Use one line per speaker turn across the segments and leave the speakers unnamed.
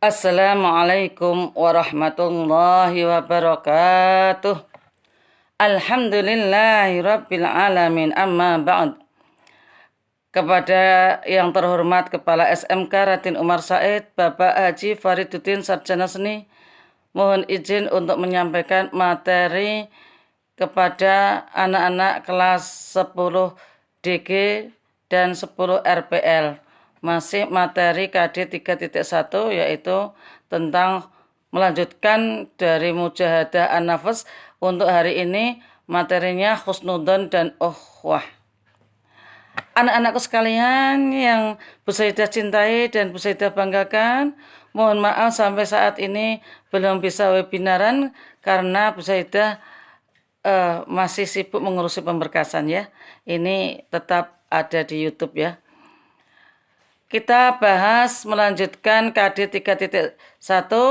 Assalamualaikum warahmatullahi wabarakatuh. Alhamdulillahi rabbil alamin, amma ba'd. Kepada yang terhormat Kepala SMK Raden Umar Said, Bapak Haji Fariduddin Sarjana Seni, mohon izin untuk menyampaikan materi kepada anak-anak kelas 10 DG dan 10 RPL. Masih materi KD 3.1, yaitu tentang melanjutkan dari mujahadah an-nafs. Untuk hari ini materinya husnudzon dan ukhwah. Anak-anakku sekalian yang Bu Saidah cintai dan Bu Saidah banggakan, mohon maaf sampai saat ini belum bisa webinaran karena Bu Saidah masih sibuk mengurusi pemberkasan ya. Ini tetap ada di YouTube ya. Kita bahas melanjutkan KD 3.1.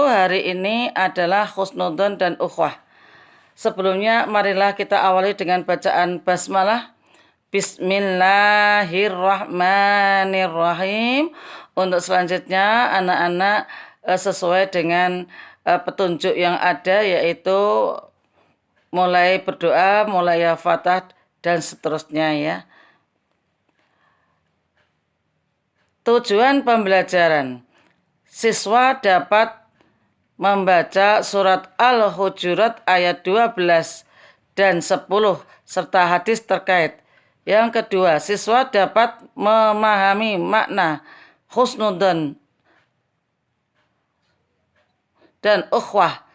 Hari ini adalah husnudzon dan ukhwah. Sebelumnya marilah kita awali dengan bacaan basmalah. Bismillahirrahmanirrahim. Untuk selanjutnya anak-anak sesuai dengan petunjuk yang ada, yaitu mulai berdoa, mulai ya-fatah dan seterusnya ya. Tujuan pembelajaran. Siswa dapat membaca surat Al-Hujurat ayat 12 dan 10 serta hadis terkait. Yang kedua, siswa dapat memahami makna husnudzon dan ukhwah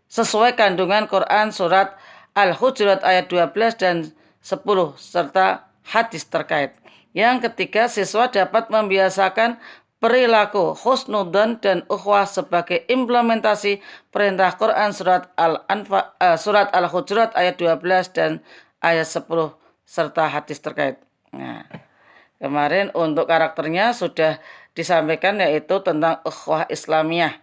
sesuai kandungan Quran surat Al-Hujurat ayat 12 dan 10 serta hadis terkait. Yang ketiga, siswa dapat membiasakan perilaku husnudzon dan ukhwah sebagai implementasi perintah Quran surat Al-Hujurat ayat 12 dan ayat 10 serta hadis terkait. Nah, kemarin untuk karakternya sudah disampaikan, yaitu tentang ukhwah Islamiyah.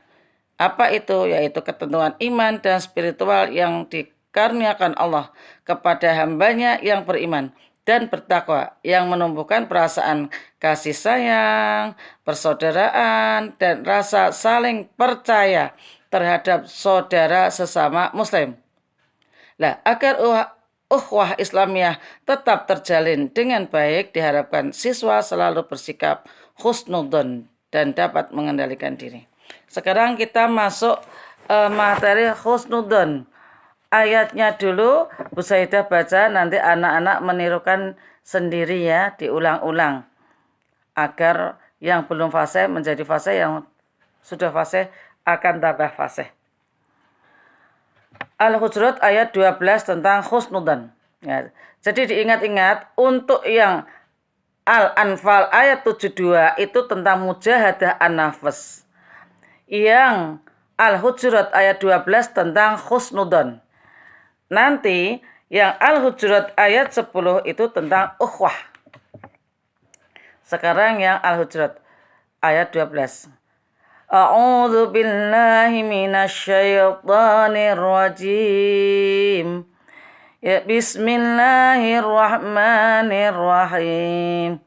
Apa itu? Yaitu ketentuan iman dan spiritual yang dikaruniakan Allah kepada hambanya yang beriman dan bertakwa, yang menumbuhkan perasaan kasih sayang, persaudaraan, dan rasa saling percaya terhadap saudara sesama muslim. Nah, agar ukhwah Islamiyah tetap terjalin dengan baik, diharapkan siswa selalu bersikap husnudzon dan dapat mengendalikan diri. Sekarang kita masuk materi husnudzon. Ayatnya dulu Bu Saidah baca, nanti anak-anak menirukan sendiri ya, diulang-ulang agar yang belum fasih menjadi fasih, yang sudah fasih akan tambah fasih. Al-Hujurat ayat 12 tentang husnudzon ya. Jadi diingat-ingat, untuk yang Al-Anfal ayat 72 itu tentang mujahadah an-nafs. Yang Al-Hujurat ayat 12 tentang husnudzon. Nanti yang Al-Hujurat ayat 10 itu tentang ukhwah. Sekarang yang Al-Hujurat ayat 12. A'udzu billahi minasyaitonir rajim. Ya, bismillahirrahmanirrahim.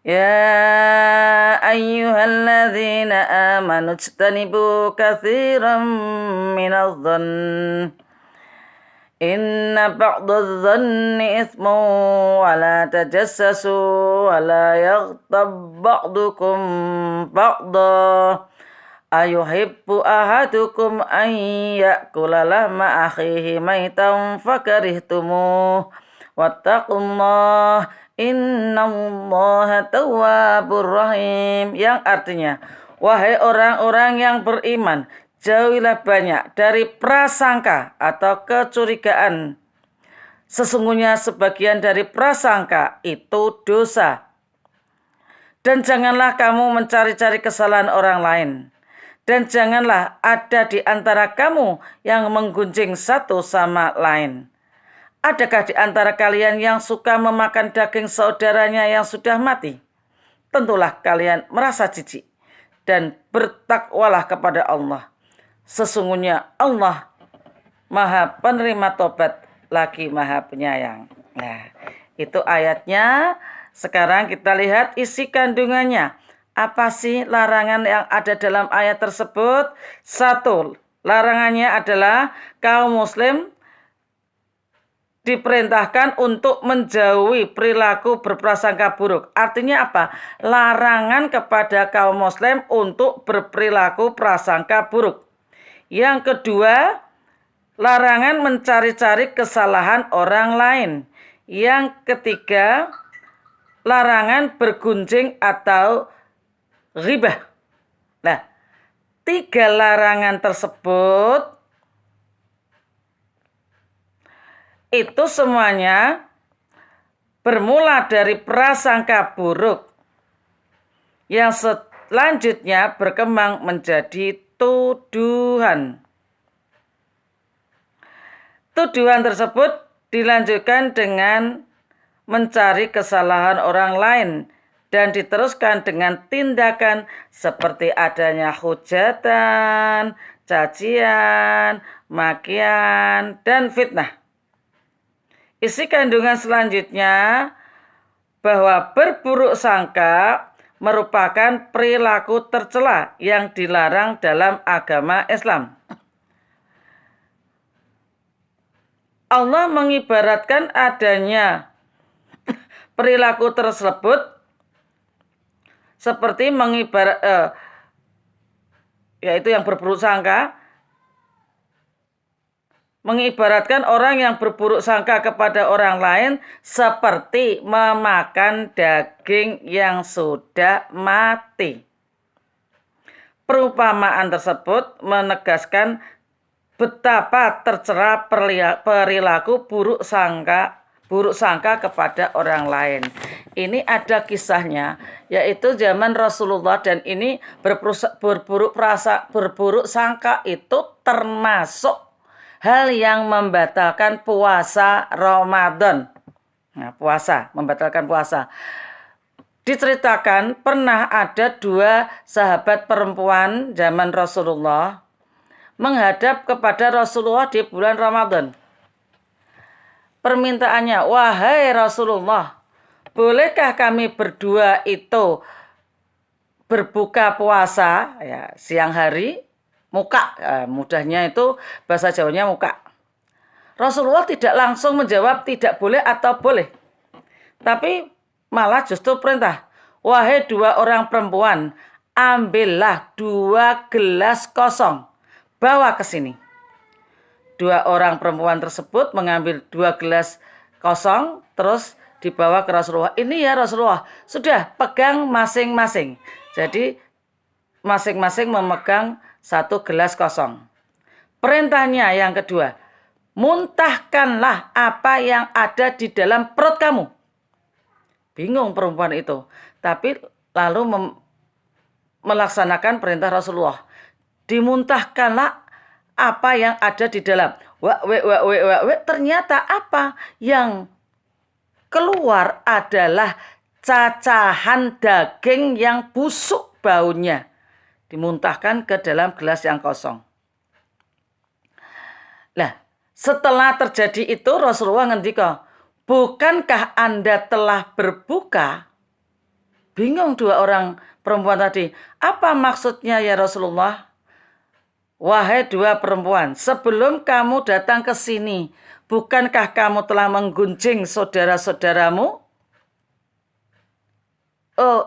Ya ayyuhalladzina amanu ijtanibu katsiran minadh-dhann. Inna ba'dadh-dhanni ithmun wa la tajassasu wa la yaghtab ba'dukum ba'da. Ayuhibbu ahadukum an ya'kula lahma akhihi maitan fakarihtumuh. Wattaqullah innallaha tawwabur rahim. Yang artinya, wahai orang-orang yang beriman, jauhilah banyak dari prasangka atau kecurigaan. Sesungguhnya sebagian dari prasangka itu dosa. Dan janganlah kamu mencari-cari kesalahan orang lain. Dan janganlah ada di antara kamu yang menggunjing satu sama lain. Adakah di antara kalian yang suka memakan daging saudaranya yang sudah mati? Tentulah kalian merasa jijik dan bertakwalah kepada Allah. Sesungguhnya Allah Maha penerima tobat lagi Maha penyayang. Nah, itu ayatnya. Sekarang kita lihat isi kandungannya. Apa sih larangan yang ada dalam ayat tersebut? 1. Larangannya adalah kaum muslim diperintahkan untuk menjauhi perilaku berprasangka buruk. Artinya apa? Larangan kepada kaum muslim untuk berperilaku prasangka buruk. Yang kedua, larangan mencari-cari kesalahan orang lain. Yang ketiga, larangan bergunjing atau ghibah. Nah, 3 larangan tersebut itu semuanya bermula dari prasangka buruk yang selanjutnya berkembang menjadi tuduhan. Tuduhan tersebut dilanjutkan dengan mencari kesalahan orang lain dan diteruskan dengan tindakan seperti adanya hujatan, cacian, makian, dan fitnah. Isi kandungan selanjutnya bahwa berburuk sangka merupakan perilaku tercela yang dilarang dalam agama Islam. Allah mengibaratkan adanya perilaku tersebut seperti yaitu yang berburuk sangka, mengibaratkan orang yang berburuk sangka kepada orang lain seperti memakan daging yang sudah mati. Perumpamaan tersebut menegaskan betapa tercela perilaku buruk sangka kepada orang lain. Ini ada kisahnya, yaitu zaman Rasulullah, dan ini berburuk sangka itu termasuk hal yang membatalkan puasa Ramadan. Nah, membatalkan puasa. Diceritakan pernah ada 2 sahabat perempuan zaman Rasulullah menghadap kepada Rasulullah di bulan Ramadan. Permintaannya, wahai Rasulullah, bolehkah kami berdua itu berbuka puasa ya, siang hari, muka, mudahnya itu bahasa Jawanya muka. Rasulullah tidak langsung menjawab tidak boleh atau boleh, tapi malah justru perintah, wahai 2 orang perempuan, ambillah 2 gelas kosong, bawa ke sini. 2 orang perempuan tersebut mengambil 2 gelas kosong, terus dibawa ke Rasulullah. Ini ya Rasulullah, sudah pegang masing-masing. Jadi masing-masing memegang 1 gelas kosong. Perintahnya yang kedua, muntahkanlah apa yang ada di dalam perut kamu. Bingung perempuan itu, tapi lalu melaksanakan perintah Rasulullah. Dimuntahkanlah apa yang ada di dalam. Ternyata apa yang keluar adalah cacahan daging yang busuk baunya. Dimuntahkan ke dalam gelas yang kosong. Nah, setelah terjadi itu Rasulullah ngendika, bukankah Anda telah berbuka? Bingung 2 orang perempuan tadi. Apa maksudnya ya Rasulullah? Wahai 2 perempuan, sebelum kamu datang ke sini, bukankah kamu telah menggunjing saudara-saudaramu? Oh,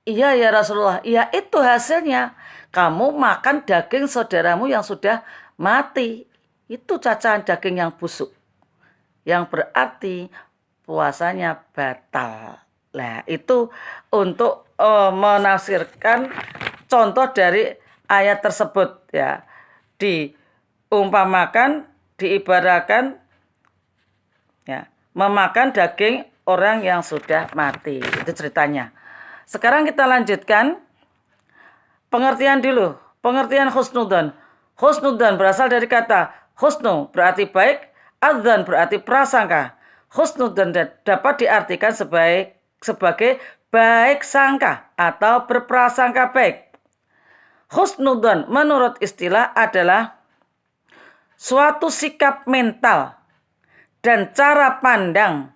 iya ya Rasulullah. Iya, itu hasilnya. Kamu makan daging saudaramu yang sudah mati. Itu cacahan daging yang busuk. Yang berarti puasanya batal. Nah, itu untuk menafsirkan contoh dari ayat tersebut ya. Diumpamakan, diibaratkan ya, memakan daging orang yang sudah mati. Itu ceritanya. Sekarang kita lanjutkan pengertian dulu. Pengertian husnudzon. Husnudzon berasal dari kata husnu berarti baik, adzan berarti prasangka. Husnudzon dapat diartikan sebagai baik sangka atau berprasangka baik. Husnudzon menurut istilah adalah suatu sikap mental dan cara pandang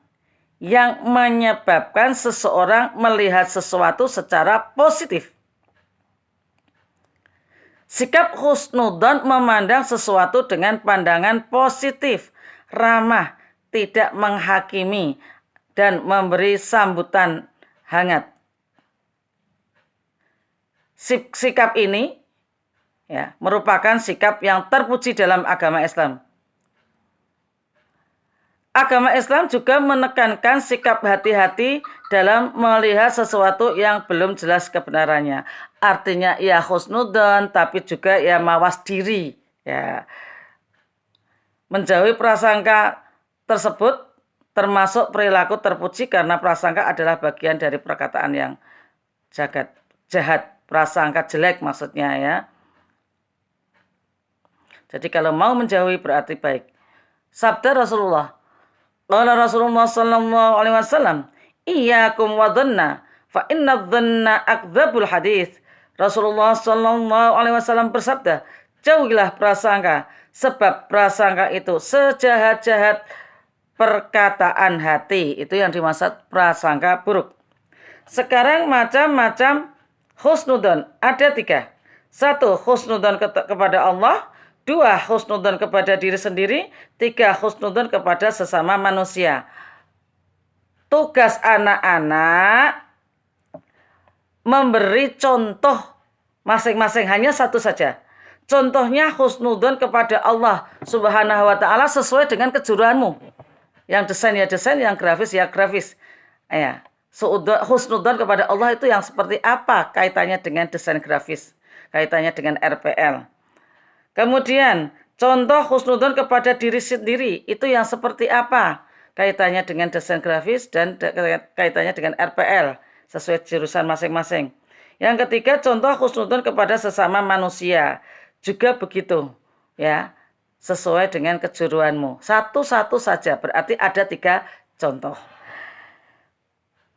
yang menyebabkan seseorang melihat sesuatu secara positif. Sikap husnudzon memandang sesuatu dengan pandangan positif, ramah, tidak menghakimi, dan memberi sambutan hangat. Sikap ini ya, merupakan sikap yang terpuji dalam agama Islam. Agama Islam juga menekankan sikap hati-hati dalam melihat sesuatu yang belum jelas kebenarannya. Artinya ya husnudzon, tapi juga ya mawas diri. Ya. Menjauhi prasangka tersebut termasuk perilaku terpuji karena prasangka adalah bagian dari perkataan yang jahat, prasangka jelek maksudnya ya. Jadi kalau mau menjauhi berarti baik. Sabda Rasulullah, qala Rasulullah sallallahu alaihi wasallam, iyyakum wa dhanna fa inna dhanna akdzabul hadits. Rasulullah sallallahu alaihi wasallam bersabda, jauhilah prasangka sebab prasangka itu sejahat-jahat perkataan hati. Itu yang dimaksud prasangka buruk. Sekarang macam-macam husnudzon ada 3. 1. Husnudzon kepada Allah. 2. Husnudzon kepada diri sendiri. 3. Husnudzon kepada sesama manusia. Tugas anak-anak memberi contoh masing-masing, hanya satu saja. Contohnya husnudzon kepada Allah Subhanahu wa taala sesuai dengan kejuruanmu. Yang desain ya desain, yang grafis ya grafis. Ya. Husnudzon kepada Allah itu yang seperti apa kaitannya dengan desain grafis, kaitannya dengan RPL. Kemudian contoh husnudzon kepada diri sendiri itu yang seperti apa kaitannya dengan desain grafis dan kaitannya dengan RPL sesuai jurusan masing-masing. Yang ketiga, contoh husnudzon kepada sesama manusia juga begitu ya, sesuai dengan kejuruanmu. Satu-satu saja, berarti ada 3 contoh.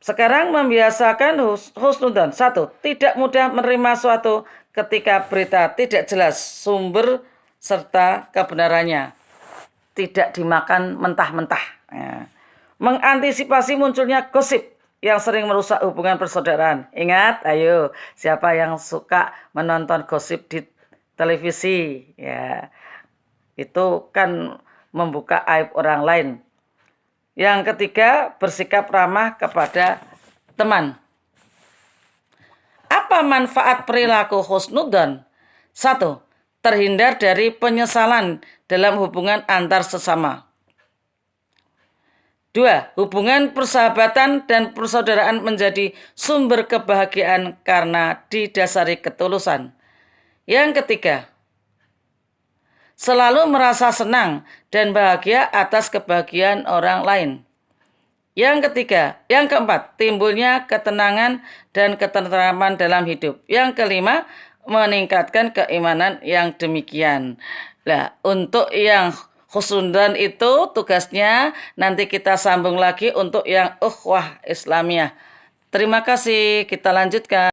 Sekarang membiasakan husnudzon. 1. Tidak mudah menerima suatu ketika berita tidak jelas sumber serta kebenarannya. Tidak dimakan mentah-mentah. Ya. Mengantisipasi munculnya gosip yang sering merusak hubungan persaudaraan. Ingat, ayo, siapa yang suka menonton gosip di televisi? Ya, itu kan membuka aib orang lain. Yang ketiga, bersikap ramah kepada teman. Apa manfaat perilaku husnudzon? 1. Terhindar dari penyesalan dalam hubungan antar sesama. 2. Hubungan persahabatan dan persaudaraan menjadi sumber kebahagiaan karena didasari ketulusan. Yang ketiga, selalu merasa senang dan bahagia atas kebahagiaan orang lain. Yang keempat, timbulnya ketenangan dan ketentraman dalam hidup. Yang kelima, meningkatkan keimanan yang demikian. Nah, untuk yang husnudzon itu tugasnya nanti kita sambung lagi untuk yang ukhuwah Islamiyah. Terima kasih, kita lanjutkan.